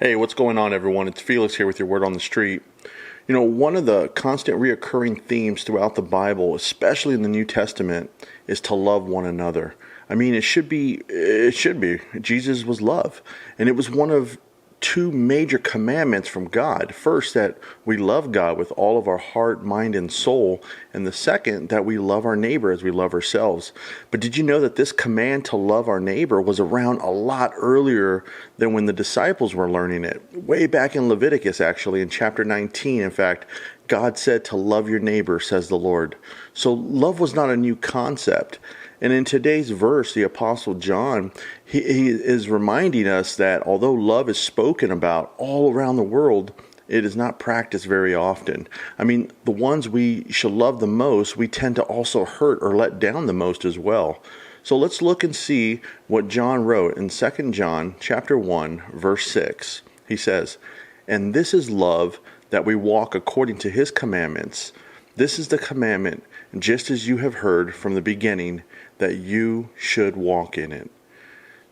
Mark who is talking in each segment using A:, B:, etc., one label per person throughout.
A: Hey, what's going on, everyone? It's Felix here with your Word on the Street. You know, one of the constant reoccurring themes throughout the Bible, especially in the New Testament, is to love one another. I mean, it should be. Jesus was love. And it was one of two major commandments from God. First, that we love God with all of our heart, mind, and soul. And the second, that we love our neighbor as we love ourselves. But did you know that this command to love our neighbor was around a lot earlier than when the disciples were learning it? Way back in Leviticus, actually, in chapter 19, in fact, God said to love your neighbor, says the Lord. So love was not a new concept. And in today's verse, the Apostle John, he is reminding us that although love is spoken about all around the world, it is not practiced very often. I mean, the ones we should love the most, we tend to also hurt or let down the most as well. So let's look and see what John wrote in 2 John chapter 1, verse 6. He says, "And this is love, that we walk according to his commandments. This is the commandment, just as you have heard from the beginning, that you should walk in it."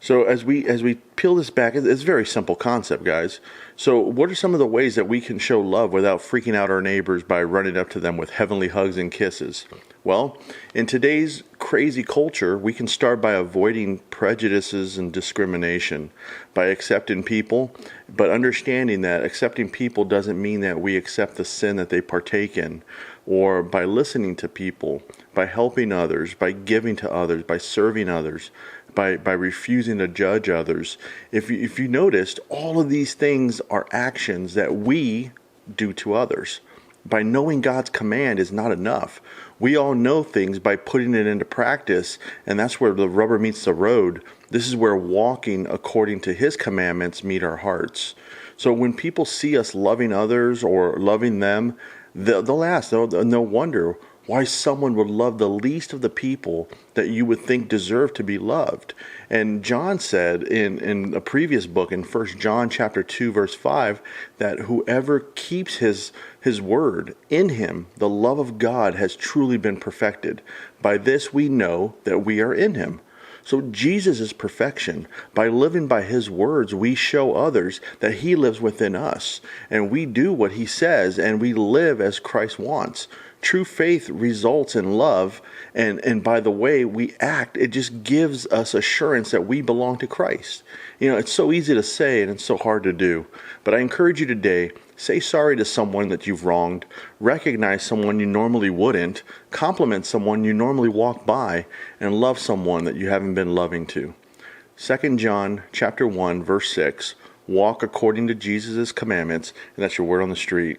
A: So as we peel this back, it's a very simple concept, guys. So what are some of the ways that we can show love without freaking out our neighbors by running up to them with heavenly hugs and kisses? Well, in today's crazy culture, we can start by avoiding prejudices and discrimination, by accepting people, but understanding that accepting people doesn't mean that we accept the sin that they partake in, or by listening to people, by helping others, by giving to others, by serving others, by refusing to judge others. If you noticed, all of these things are actions that we do to others. By knowing God's command is not enough. We all know things by putting it into practice, and that's where the rubber meets the road. This is where walking according to his commandments meet our hearts. So when people see us loving others or loving them, they'll ask, they'll wonder why someone would love the least of the people that you would think deserve to be loved. And John said in a previous book, in 1 John chapter 2, verse 5, that whoever keeps his word in him, the love of God has truly been perfected. By this we know that we are in him. So Jesus is perfection. By living by his words, we show others that he lives within us. And we do what he says, and we live as Christ wants. True faith results in love, and by the way we act, it just gives us assurance that we belong to Christ. You know, it's so easy to say and it's so hard to do. But I encourage you today, say sorry to someone that you've wronged, recognize someone you normally wouldn't, compliment someone you normally walk by, and love someone that you haven't been loving to. 2 John chapter 1, verse 6, walk according to Jesus' commandments, and that's your Word on the Street.